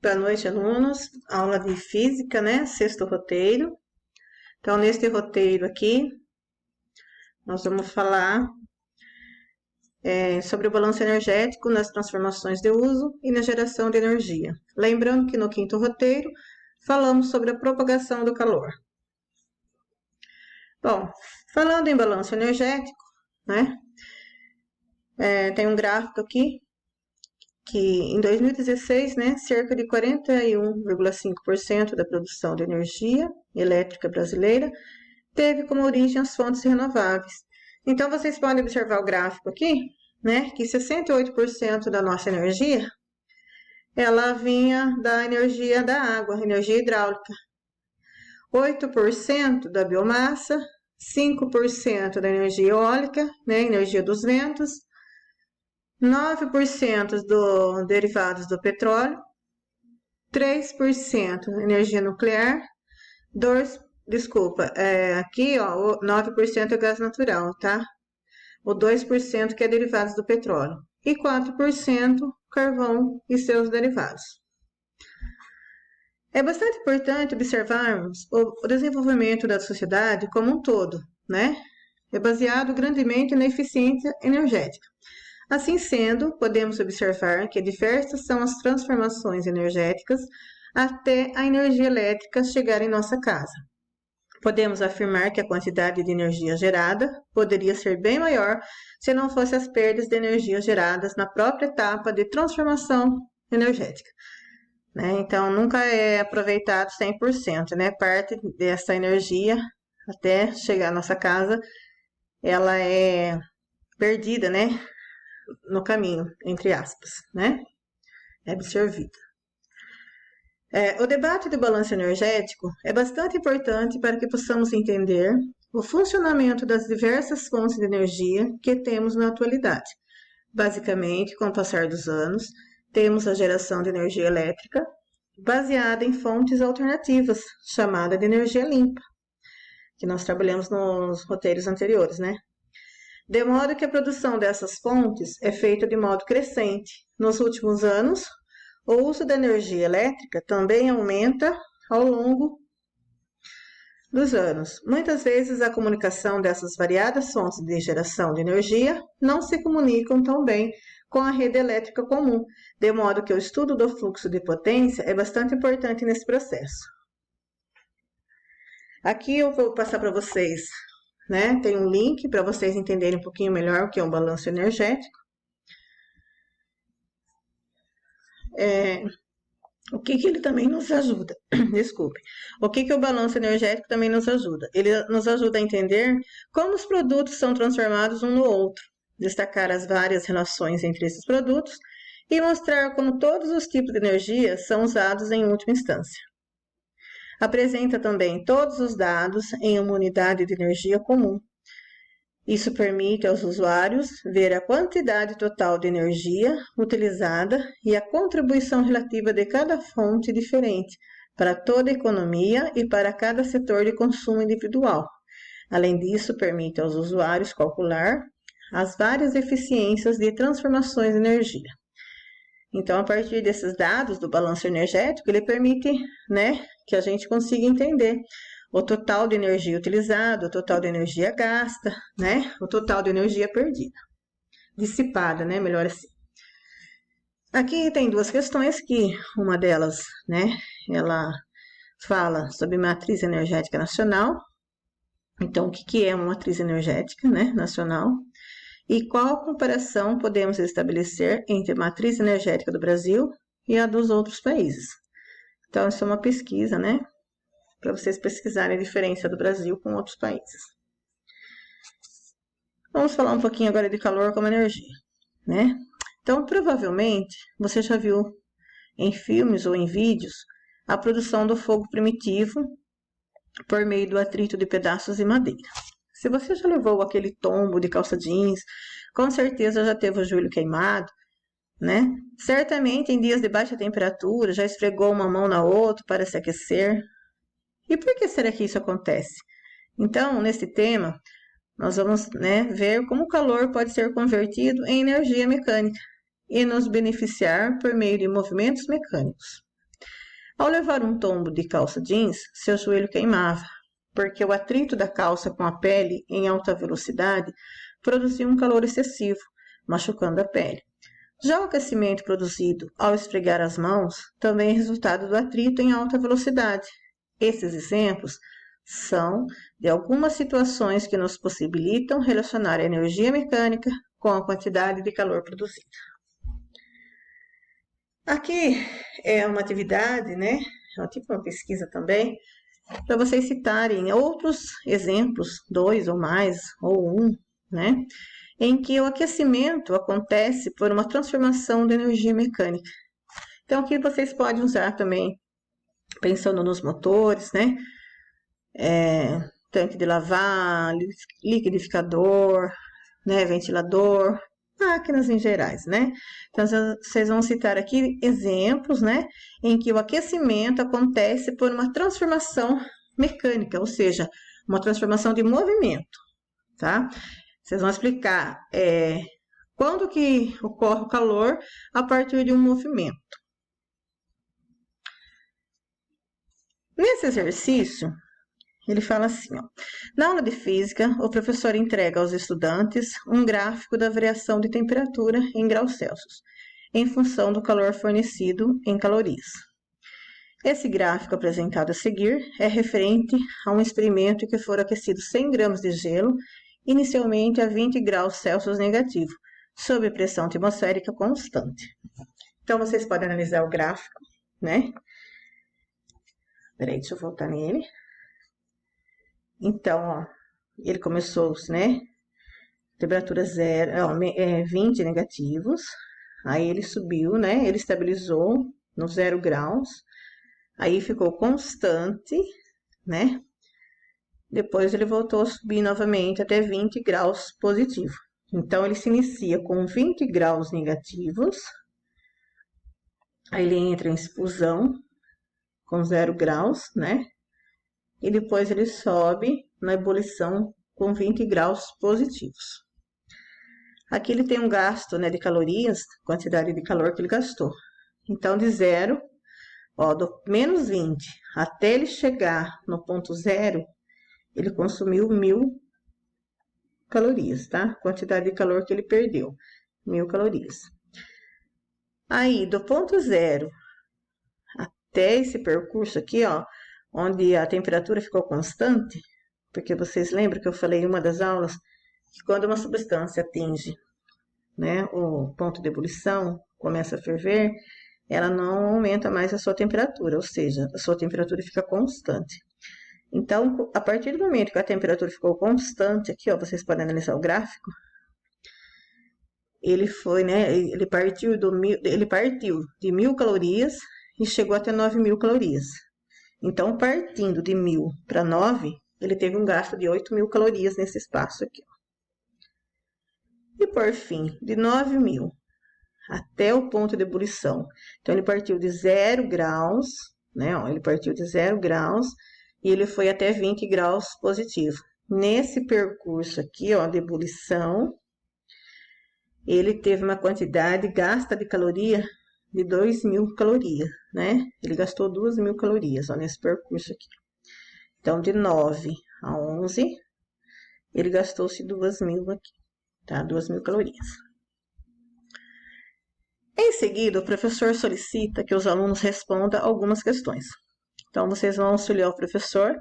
Boa noite, alunos. Aula de física, né? Sexto roteiro. Então, neste roteiro aqui, nós vamos falar sobre o balanço energético nas transformações de uso e na geração de energia. Lembrando que no quinto roteiro, falamos sobre a propagação do calor. Bom, falando em balanço energético, né? Tem um gráfico aqui que em 2016, né, cerca de 41,5% da produção de energia elétrica brasileira teve como origem as fontes renováveis. Então, vocês podem observar o gráfico aqui, né, que 68% da nossa energia, ela vinha da energia da água, energia hidráulica. 8% da biomassa, 5% da energia eólica, né, energia dos ventos, 9% dos derivados do petróleo, 3% energia nuclear, aqui ó, 9% é gás natural, tá? O 2% que é derivados do petróleo e 4% carvão e seus derivados. É bastante importante observarmos o desenvolvimento da sociedade como um todo, né? É baseado grandemente na eficiência energética. Assim sendo, podemos observar que diversas são as transformações energéticas até a energia elétrica chegar em nossa casa. Podemos afirmar que a quantidade de energia gerada poderia ser bem maior se não fossem as perdas de energia geradas na própria etapa de transformação energética. Né? Então, nunca é aproveitado 100%, né? Parte dessa energia, até chegar à nossa casa, ela é perdida, né? No caminho, entre aspas, né? É absorvida. O debate do balanço energético é bastante importante para que possamos entender o funcionamento das diversas fontes de energia que temos na atualidade. Basicamente, com o passar dos anos, temos a geração de energia elétrica baseada em fontes alternativas, chamada de energia limpa, que nós trabalhamos nos roteiros anteriores, né? De modo que a produção dessas fontes é feita de modo crescente. Nos últimos anos, o uso da energia elétrica também aumenta ao longo dos anos. Muitas vezes a comunicação dessas variadas fontes de geração de energia não se comunicam tão bem com a rede elétrica comum, de modo que o estudo do fluxo de potência é bastante importante nesse processo. Aqui eu vou passar para vocês, né? Tem um link para vocês entenderem um pouquinho melhor o que é um balanço energético. O que ele também nos ajuda? Desculpe. O que o balanço energético também nos ajuda? Ele nos ajuda a entender como os produtos são transformados um no outro, destacar as várias relações entre esses produtos e mostrar como todos os tipos de energia são usados em última instância. Apresenta também todos os dados em uma unidade de energia comum. Isso permite aos usuários ver a quantidade total de energia utilizada e a contribuição relativa de cada fonte diferente para toda a economia e para cada setor de consumo individual. Além disso, permite aos usuários calcular as várias eficiências de transformações de energia. Então, a partir desses dados do balanço energético, ele permite, né, que a gente consiga entender o total de energia utilizada, o total de energia gasta, né? O total de energia perdida. Dissipada, né? Melhor assim. Aqui tem duas questões que uma delas, né? Ela fala sobre matriz energética nacional. Então, o que é uma matriz energética, né? Nacional. E qual comparação podemos estabelecer entre a matriz energética do Brasil e a dos outros países. Então, isso é uma pesquisa, né? Para vocês pesquisarem a diferença do Brasil com outros países. Vamos falar um pouquinho agora de calor como energia, né? Então, provavelmente, você já viu em filmes ou em vídeos a produção do fogo primitivo por meio do atrito de pedaços de madeira. Se você já levou aquele tombo de calça jeans, com certeza já teve o joelho queimado, né? Certamente, em dias de baixa temperatura, já esfregou uma mão na outra para se aquecer. E por que será que isso acontece? Então, nesse tema, nós vamos, né, ver como o calor pode ser convertido em energia mecânica e nos beneficiar por meio de movimentos mecânicos. Ao levar um tombo de calça jeans, seu joelho queimava, porque o atrito da calça com a pele em alta velocidade produzia um calor excessivo, machucando a pele. Já o aquecimento produzido ao esfregar as mãos também é resultado do atrito em alta velocidade. Esses exemplos são de algumas situações que nos possibilitam relacionar a energia mecânica com a quantidade de calor produzida. Aqui é uma atividade, né? É tipo uma pesquisa também, para vocês citarem outros exemplos, 2 ou mais, ou 1, né? Em que o aquecimento acontece por uma transformação de energia mecânica. Então, aqui vocês podem usar também, pensando nos motores, né? Tanque de lavar, liquidificador, né? Ventilador, máquinas em gerais, né? Então, vocês vão citar aqui exemplos, né? Em que o aquecimento acontece por uma transformação mecânica, ou seja, uma transformação de movimento, tá? Vocês vão explicar quando que ocorre o calor a partir de um movimento. Nesse exercício, ele fala assim, ó, na aula de física, o professor entrega aos estudantes um gráfico da variação de temperatura em graus Celsius, em função do calor fornecido em calorias. Esse gráfico apresentado a seguir é referente a um experimento em que foram aquecidos 100 gramas de gelo, inicialmente a 20 graus Celsius negativo, sob pressão atmosférica constante. Então, vocês podem analisar o gráfico, né? Peraí, deixa eu voltar nele. Então, ó, ele começou, né? Temperatura 20 negativos. Aí ele subiu, né? Ele estabilizou no 0 graus. Aí ficou constante, né? Depois ele voltou a subir novamente até 20 graus positivo. Então, ele se inicia com 20 graus negativos. Aí ele entra em fusão com 0 graus, né? E depois ele sobe na ebulição com 20 graus positivos. Aqui ele tem um gasto, né, de calorias, quantidade de calor que ele gastou. Então, de 0, ó, do menos 20 até ele chegar no ponto 0, ele consumiu 1000 calorias, tá? Quantidade de calor que ele perdeu, 1000 calorias. Aí, do ponto 0 até esse percurso aqui, ó, onde a temperatura ficou constante, porque vocês lembram que eu falei em uma das aulas que quando uma substância atinge, né, o ponto de ebulição, começa a ferver, ela não aumenta mais a sua temperatura, ou seja, a sua temperatura fica constante. Então, a partir do momento que a temperatura ficou constante, aqui, ó, vocês podem analisar o gráfico, ele foi, né, ele partiu de 1000 calorias e chegou até 9000 calorias. Então, partindo de 1000 para 9, ele teve um gasto de 8000 calorias nesse espaço aqui. E por fim, de 9000 até o ponto de ebulição. Então, ele partiu de 0 graus, né? Ó, ele partiu de 0 graus e ele foi até 20 graus positivo. Nesse percurso aqui, ó, de ebulição, ele teve uma quantidade gasta de caloria de 2000 calorias, né? Ele gastou 2000 calorias, ó, nesse percurso aqui. Então, de 9 a 11, ele gastou-se 2000 aqui, tá? 2000 calorias. Em seguida, o professor solicita que os alunos respondam algumas questões. Então, vocês vão auxiliar o professor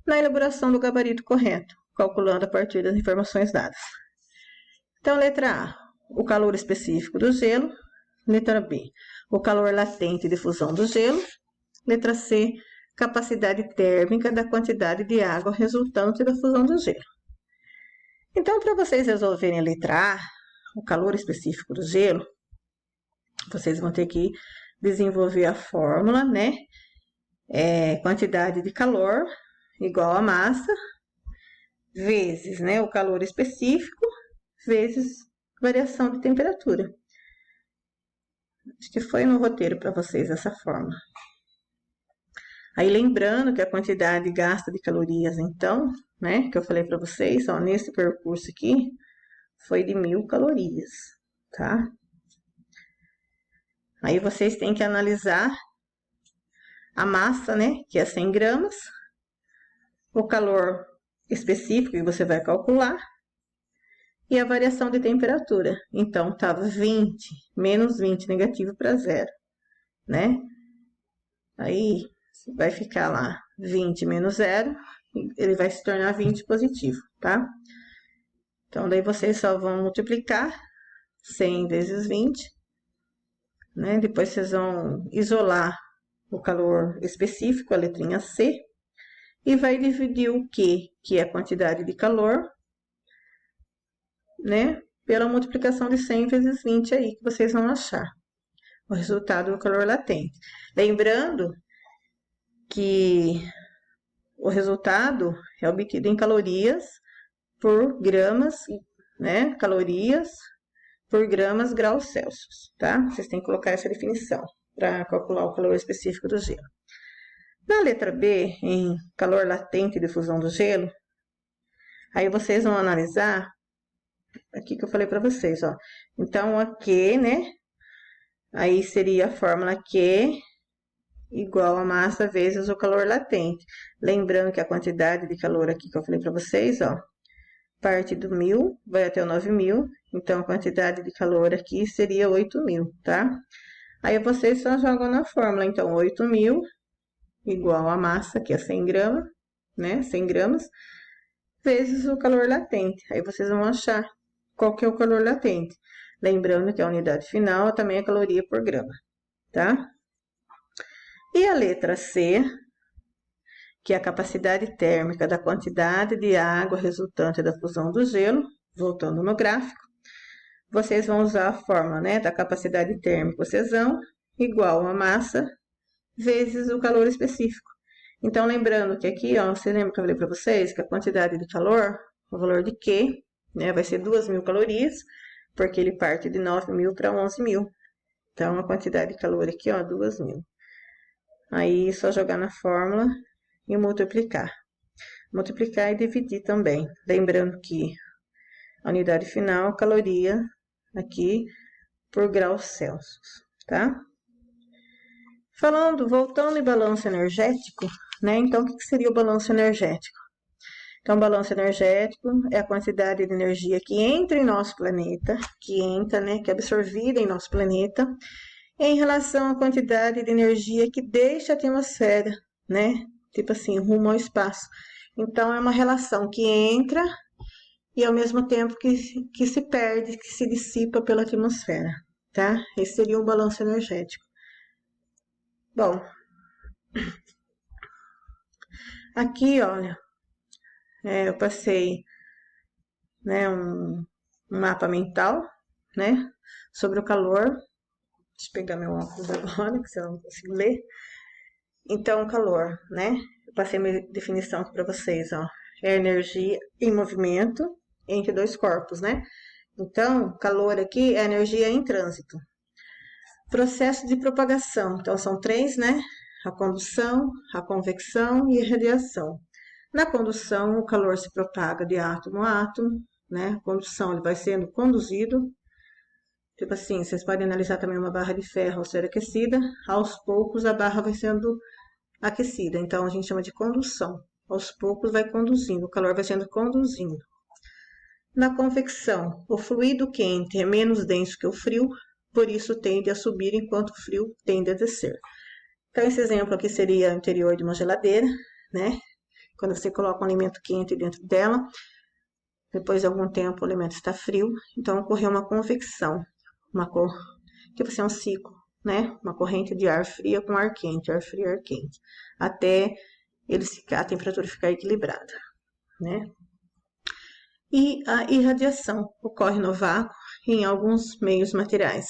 na elaboração do gabarito correto, calculando a partir das informações dadas. Então, letra A, o calor específico do gelo. Letra B, o calor latente de fusão do gelo. Letra C, capacidade térmica da quantidade de água resultante da fusão do gelo. Então, para vocês resolverem a letra A, o calor específico do gelo, vocês vão ter que desenvolver a fórmula, né? Quantidade de calor igual a massa, vezes, né, o calor específico, vezes variação de temperatura. Acho que foi no roteiro para vocês essa forma. Aí, lembrando que a quantidade gasta de calorias, então, né, que eu falei para vocês, ó, nesse percurso aqui, foi de 1000 calorias, tá? Aí, vocês têm que analisar a massa, né, que é 100 gramas, o calor específico que você vai calcular e a variação de temperatura. Então, estava 20, menos 20, negativo para zero, né? Aí, vai ficar lá 20 menos zero, ele vai se tornar 20 positivo, tá? Então, daí vocês só vão multiplicar 100 vezes 20, né? Depois vocês vão isolar o calor específico, a letrinha C, e vai dividir o Q, que é a quantidade de calor, né? Pela multiplicação de 100 vezes 20 aí, que vocês vão achar o resultado do calor latente. Lembrando que o resultado é obtido em calorias por gramas, né? Calorias por gramas graus Celsius, tá? Vocês têm que colocar essa definição para calcular o calor específico do gelo. Na letra B, em calor latente de fusão do gelo, aí vocês vão analisar aqui que eu falei para vocês, ó. Então, a Q, né? Aí seria a fórmula Q igual a massa vezes o calor latente. Lembrando que a quantidade de calor aqui que eu falei para vocês, ó, parte do 1000, vai até o 9000, então a quantidade de calor aqui seria 8000, tá? Aí vocês só jogam na fórmula, então 8000 igual a massa, que é 100 gramas, né? 100 gramas, vezes o calor latente. Aí vocês vão achar qual que é o calor latente. Lembrando que a unidade final também é caloria por grama, tá? E a letra C, que é a capacidade térmica da quantidade de água resultante da fusão do gelo, voltando no gráfico, vocês vão usar a fórmula, né, da capacidade térmica, vocêsão, igual a massa, vezes o calor específico. Então, lembrando que aqui, ó, você lembra que eu falei para vocês que a quantidade de calor, o valor de Q, né, vai ser 2000 calorias, porque ele parte de 9000 para 11000. Então, a quantidade de calor aqui, ó, 2000. Aí, só jogar na fórmula e multiplicar. Multiplicar e dividir também. Lembrando que a unidade final, caloria, aqui, por graus Celsius, tá? Voltando em balanço energético, né? Então, o que seria o balanço energético? Então, o balanço energético é a quantidade de energia que entra em nosso planeta, que entra, né? Que é absorvida em nosso planeta, em relação à quantidade de energia que deixa a atmosfera, né? Tipo assim, rumo ao espaço. Então, é uma relação que entra e ao mesmo tempo que se perde, que se dissipa pela atmosfera, tá? Esse seria o balanço energético. Bom, aqui, olha, eu passei, né, um mapa mental, né, sobre o calor. Deixa eu pegar meu óculos agora, que senão eu não consigo ler. Então, o calor, né? Eu passei minha definição aqui para vocês, ó. É energia em movimento entre dois corpos, né? Então, calor aqui é energia em trânsito. Processo de propagação. Então, são três, né? A condução, a convecção e a radiação. Na condução, o calor se propaga de átomo a átomo, né? A condução, ele vai sendo conduzido. Tipo assim, vocês podem analisar também uma barra de ferro ao ser aquecida. Aos poucos, a barra vai sendo aquecida. Então, a gente chama de condução. Aos poucos, vai conduzindo. O calor vai sendo conduzindo. Na convecção, o fluido quente é menos denso que o frio, por isso tende a subir enquanto o frio tende a descer. Então, esse exemplo aqui seria o interior de uma geladeira, né? Quando você coloca um alimento quente dentro dela, depois de algum tempo o alimento está frio, então ocorreu uma convecção, tipo assim, um ciclo, né? Uma corrente de ar fria com ar quente, ar frio, ar quente, até a temperatura ficar equilibrada, né? E a irradiação ocorre no vácuo e em alguns meios materiais.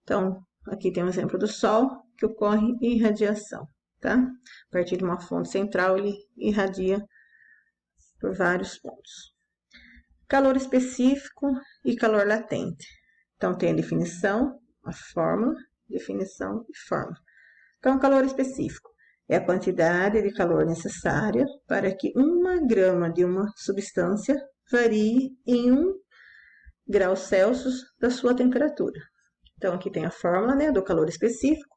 Então, aqui tem um exemplo do Sol, que ocorre irradiação, tá? A partir de uma fonte central, ele irradia por vários pontos. Calor específico e calor latente. Então, tem a definição, a fórmula, definição e fórmula. Então, calor específico é a quantidade de calor necessária para que 1 grama de uma substância varie em 1 grau Celsius da sua temperatura. Então, aqui tem a fórmula, né, do calor específico,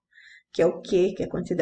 que é o Q, que é a quantidade